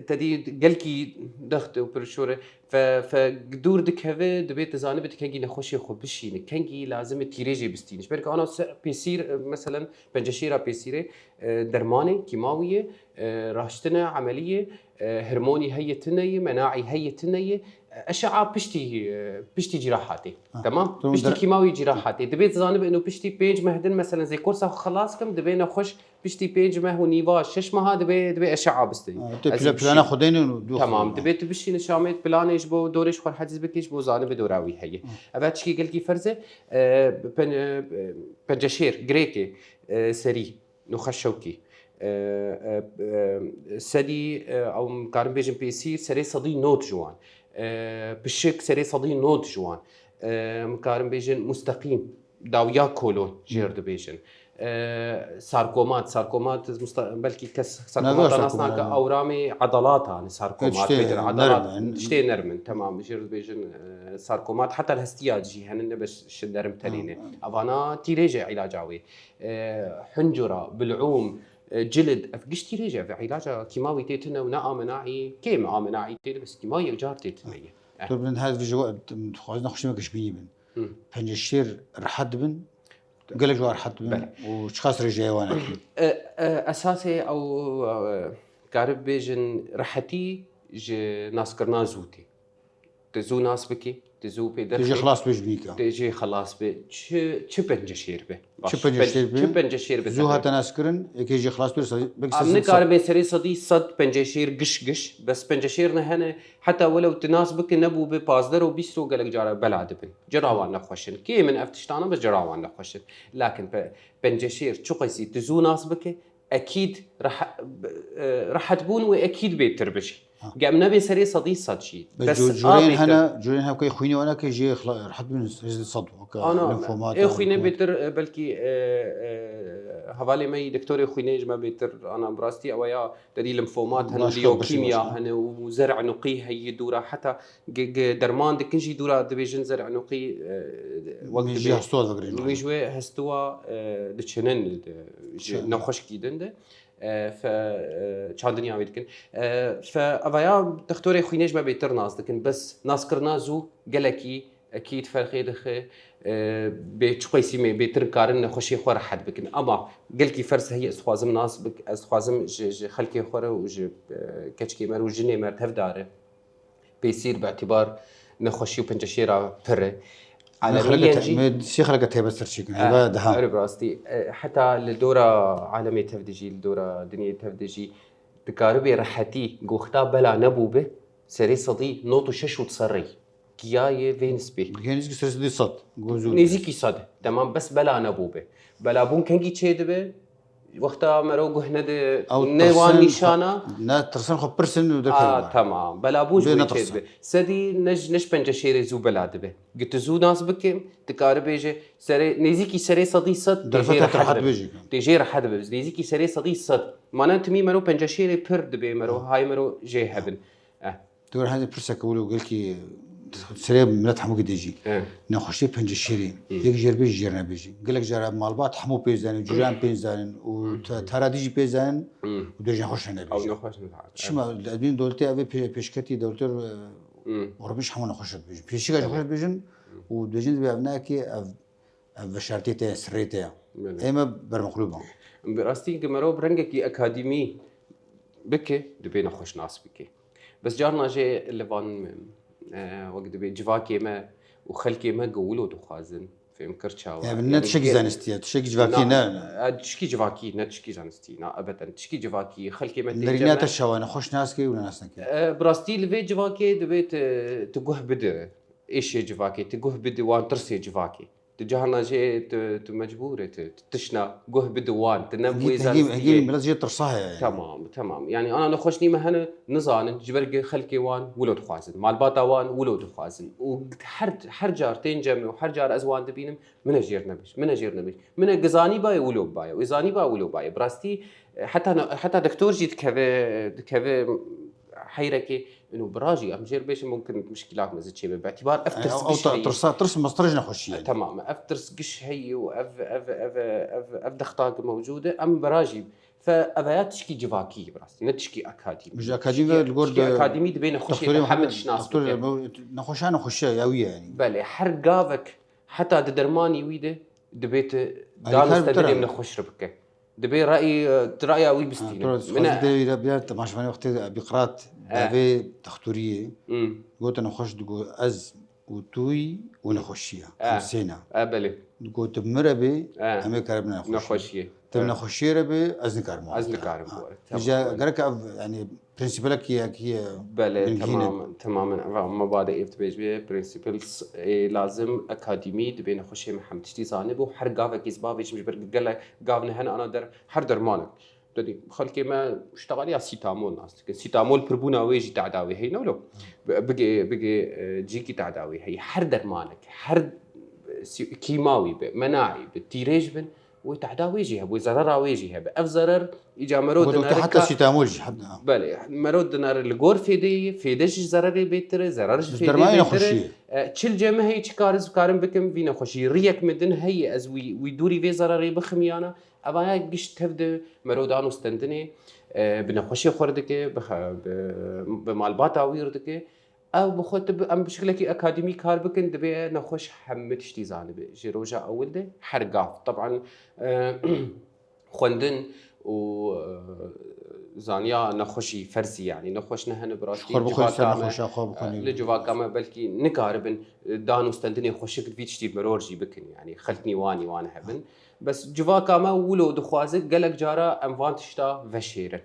تدي قالكي دخت وبرشوره فقدور دك هذا دبيت زانب كانجي نخوشي خو بشي كانجي لازم تيريجي بستينش بالك انا بيصير مثلا بنجشيره بيصير درماني كيماويه راشتنا عمليه هرموني هي تنيه مناعي هي تنيه اشعه بشتي جراحاتي تمام بشتي كيماوي جراحاتي دبيت زانب انه بشتي بيج مهدن مثلا زي كورسا خلاص كم دبينا خوش بشتي بيج ما هو نيفاج شش ما هذا دبي اشعه بستي بلانا خدين تمام دبيت بشتي نشامت بلانيش بو دوريش خور حدز بكيش بو زانب دوراوي هي اباتش كي قلتي فرزه بنجشير جريكي سري نخشوكي سدي او مقارن بيجن بيسير سري صدي نوت جوان بالشك سري صدي نوت جوان مقارن بيجن مستقيم داويا كولون جيرد بيجن ساركومات بلكي كس ساركومات ناسنا كاورامي عضلات يعني ساركومات بيتر عضلات شتي نرمن تمام جيرد بيجن ساركومات حتى الهستيات جي هن بس شنرم تلينه افانا تيريجي علاجاوي حنجره بالعوم جلد افقشتي رجع في علاجها كيماوي تيتنا ونا مناعي كيما مناعي تيت بس كيماوي وجار تيتنا طيب من هذا الجو خوازنا خش ماكش بيبن بنجشير رحد بن قال جوار حد بن وشخاص رجع وانا اساسي او قارب بيجن رحتي ج ناس كرنا زوتي تزو ناس بكي تزو بيدر تجي خلاص بيجبيكا تجي خلاص بنجشير به بنجشير به زوها تناسكرن يجي خلاص بيرس من قارب سري صدي صد بنجشير قش بس بنجشيرنا هنا حتى ولو تناسبك نبو ببازدر وبيسرو قالك جرا بلعد بن جراوان نخوشن كي من افتشتانا بس جراوان نخوشن لكن بنجشير شو قيسي تزو ناسبك اكيد راح تبون واكيد بيتربشي قام نبي سري صدي صد شيء بس جورين هنا كي خويني وانا كيجي راح تبون صد لينفومات اي خويني بيتر بلكي حوالي مي دكتور خويني ما بيتر انا براستي او يا تدي لينفومات هن ليوكيميا هن وزرع نقي هي دوره حتى درمان دكنجي دوره دبيجن زرع نقي وقت بيجي هستوا ويجوي هستوا دشنن نخش كيدنده ف چند دنیا میدکن فاویا دکتری خوینش ما بیتر ناز دکن بس ناز کرنا زو گلکی اكيد فرقي دخه بتشقيسي مي بيتر كارن خوشي خور حد بكن اما قلكي فرس هي اسخوازم ناس بك اسخوازم خلكي خور وج كچكي مر وجني مر تفدار بيصير باعتبار نخوشي وبنجشيرا بره على ميليانجي شي خلقت هي بس شي هبه دها براستي حتى للدوره عالميه تفدجي الدوره دنيا تفدجي تكاربي رحتي غوختا بلا نبوبه سري صدي نوتو ششو تصري كياي فينسبي كينز سري صد غوزو نيزيكي صد تمام بس بلا نبوبه بلا بون كانجي تشيدبه وقتها مرو هند نيوان نيشانا نا ترسن خو برسن ودك تمام بلا بوج بيتشد سدي نش بنجشير زو بلادبه قلت زو ناس بك تقاربيجه سري نيزيكي سري صدي صد تجي حد بس نيزيكي سري صدي صد معناته مي مرو بنجشير بير دبي مرو هاي مرو جي هبن تقول هذه برسك ولو قلكي سريع ملت حمو قديجي إيه. نخشي بنج الشيرين يك جربي جرنا بيجي قال لك جرب مالبات حمو بيزان وجيران بيزان وترى ديجي بيزان ودرجة نخش هنا او بيجي نخش نتعرف شما الدين دولتي أبي بيشكتي دولتر وربيش حمو نخش بيجي بيشكي نخش بيجن ودجين بأبنائك بشرتي سريتها إما برمقلوبة براستي جمرو برنجك أكاديمي بكي دبينا خوش ناس بكي بس جارنا جي اللي بان وقت دبي جواكي ما وخلكي ما قولوا دخازن في مكرتشاوا يعني بالنت شك زانستي تشك جواكي نا تشكي جواكي نا تشكي زانستي نا أبدا تشكي جواكي خلكي ما درينات الشوانا خوش ناسكي ولا ناسنكي براستي لفي جواكي دبيت تقوه بده إيش جواكي تقوه بده وان ترسي جواكي تجاهنا جي مجبورة تشنا قه بدوان تنبوي زانستي هجيب بلاد جي ترصاها يعني تمام يعني أنا نخشني مهنا نزان جبرق خلكي وان ولود خوازن مال باتا وان ولود خوازن وحر جارتين جمع وحر جار أزوان دبينم من أجير نبيش من قزاني باي ولود باي وإزاني باي ولود باي براستي حتى دكتور جيت كذا حيركي انه براجي امجير بيش ممكن مشكلات مزت شيء باعتبار افترس او ترس مسترجنا خوشي يعني. تمام افترس قش هي اف دخطاق موجوده ام براجي فابيات تشكي جواكي براستي نتشكي اكاديمي مش اكاديمي الجورد اكاديمي دبينا خوشي محمد شناس نخوشانه خوشي ياويه يعني بله حرقافك حتى درماني ويده دبيت دانو استدري من خوش ربكه دبي رأي أوي بستين من دبي بيات ماش فاني وقت بقرات دبي تختورية قلت أنا خوش دقو أز وتوي ونخشيها خمسينا بله قلت بمربي أمي كربنا نخشية تبنا خشية ربي أزنكارمو إجا قرك يعني برينسيبلك هي بله تماما مبادئ افتباج بيه برينسيبلز لازم أكاديمي دبينا خشية محمد تشتي زانب وحر قافك إزبابيش مش برق قال قافنا هنا أنا در حر درمانك دادي خلكي ما اشتغل يا سيتامول ناس سيتامول بربونا ويجي تعداوي هي نولو بقي جيكي تعداوي هي حر درمانك حر كيماوي مناعي بالتيريج بن وتعداوي جيها وزرر ويجيها بأف زرر إجا مرود حتى سيتامول جي حد بله مرود نار الجور في دش زرر بيتر زررش في بيتر تشل جمه هي تكارز كارم بكم فينا خوشي ريك مدن هي از ويدوري في زرر بخميانا أبايا قش تبدأ مرودانو استندني بنخوشي خوردك بمالبات ويردك أو بخوت أم بشكلك أكاديمي كار بكن دبي نخوش حمد اشتيزان بجروجا أول ده حرقاف طبعا خوندن و زانيا نخوشي فرسي يعني نخوش نهن براسي لجواكامة بلكي نكاربن دانو استندني خوشك في تشتي مرورجي بكن يعني خلتني وانا هبن بس جواكامة ولو دخوازك قالك جارا أموان تشتا وشيرن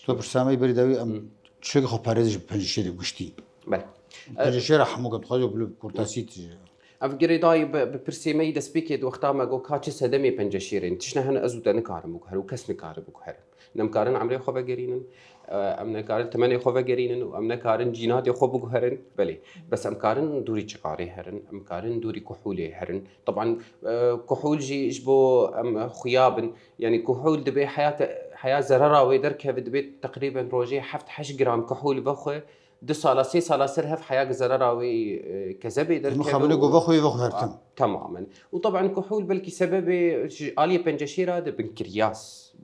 تو برسامي بريداوي أم شو خو باريزج بنجشيري وقشتي بله بنجشيرة حموك تخرجوا بالكورتاسيت أفكري داي ببرسيمي دسبيكيد وقتها ما جو كاتش هدمي بنجشيرين تشنا هنا أزودا نكارم وكهر وكس نكارم وكهر نمكارن عمري خوفا جرينن أم نكارن تمني خوفا جرينن وأم نكارن جينات يخوفوا كهرن بلي بس أم كارن دوري شقاري هرن أم كارن دوري كحولي هرن طبعا كحول جي إجبو أم خيابن يعني كحول دبي حياة زرارة ويدر كيف دبي تقريبا روجي حفت 8 جرام كحول بخه 2 سال 3 سال سرها في حياة زراراوي كذبي در المخابرة جوفخوي هرتم تماما وطبعا كحول بلكي سبب آلية بنجشيرة ده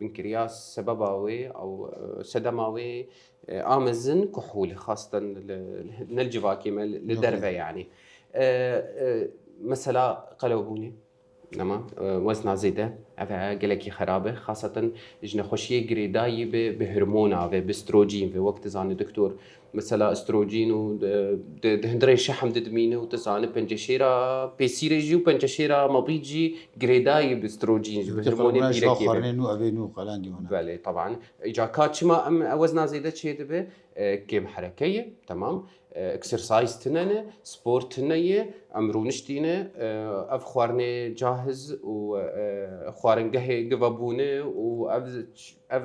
بنكرياس سبباوي أو سدماوي آمزن كحول خاصة للجواكي للدربة يعني مثلا قلوبوني نما وزنها زيادة قالك خرابة خاصة إجنا خوشية جريداي بهرمونا باستروجين في وقت زان الدكتور مثلا استروجين ودهندري شحم ددمينه وتزان بنجشيرة بيسيرجي وبنجشيرة مبيجي جريداي باستروجين بهرموني بيركي بله طبعا إجا كاتشما وزنها زيادة شيء دبه كيم حركية تمام اكسرسايز تنانه سبورت تنيه امرونشتينه اف خوارنه جاهز و خوارنگه گوابونه و اف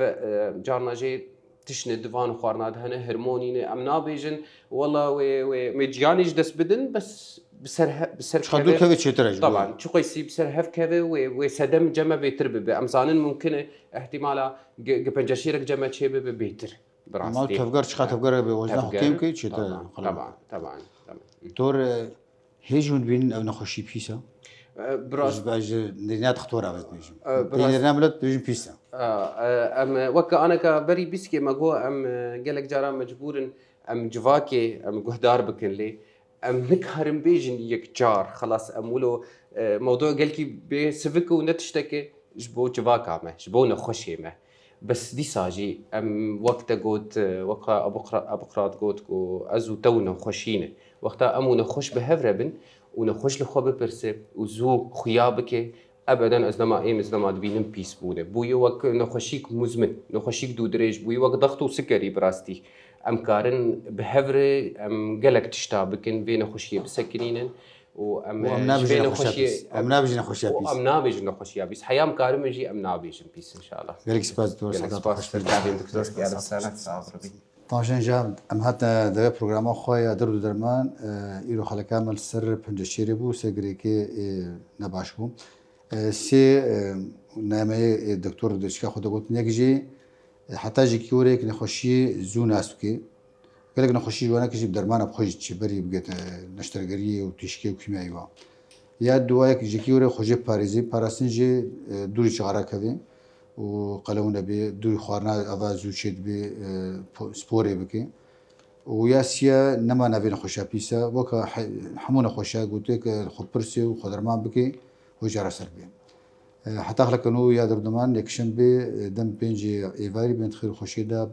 جارنا جي تشنه دفان خوارنا دهنه هرمونينه امنا بيجن والله و مجيانيش دس بدن بس بسر خدول كيف تشترج طبعا شو قيسي بسر هف كذا وسدم جمع بيترب بامزان ممكن احتمالا جبنجشيرك جمع شيء بيتر ما تفكر شخات تفكر بوزنه كيم كي طبعا دكتور هيجون بين أو نخشي بيسا براس باج نينات خطورة بس بيجون براس نعملت بيجون بيسا ام وكا انا كبري بيسكي ما جو ام قالك جارا مجبور ام جواكي ام جهدار بكن لي ام نكهرم بيجن يك جار خلاص ام ولو موضوع قالكي بسفك ونتشتكي جبو جواكا ما جبو نخشي ما بس دي ساجي ام وقتا قوت وقا ابقرات قوت كو ازو تونا خشينه وقتا امو نخش بهفربن ونخش لخو ببرسه وزو خيابك ابدا ازلما ايم ازلما دبينم بيس بونه بوي وك نخشيك مزمن نخشيك دودريج بوي وك ضغط وسكري براستي ام كارن بهفره ام قلق تشتابكن بين خشيه بسكنين وأم نابج نخشي أم نابج نخشي بيسا ام نابج نخشيه بيس حيام كارم يجي ام نابج بيس ان شاء الله قالك سباس دكتور قالك سباس ترتابين دكتور يا رسالة صابر بي طبعا جام ام هاتنا دغه پروګرام خویا درد درمان ایرو خلک کامل سر پنجشيري بو سګریکي نباش بو سي نامه دکتور دشکا خود گوت نگجی حتی جی کیورek نخوشی زو ناسکی قالك نخوشی وانا کجی درمان بخوج چی بری بگت نشترگری و تشکی و کیمیایی وا یا دوایک جی کیوره خوجه پاریزی پاراسنجی دوری چغارا کوي وقالونا بدوري خوارنا أفا زوجيت ب سبوري بكي وياسيا نما نبين خوشا بيسا وكا حمونا خوشا قلتلك خبرسي وخضرمان بكي وجارة سربي حتى خلقنو يا دردمان يكشن بي دم بينجي إيفاري بنت خير خوشي دا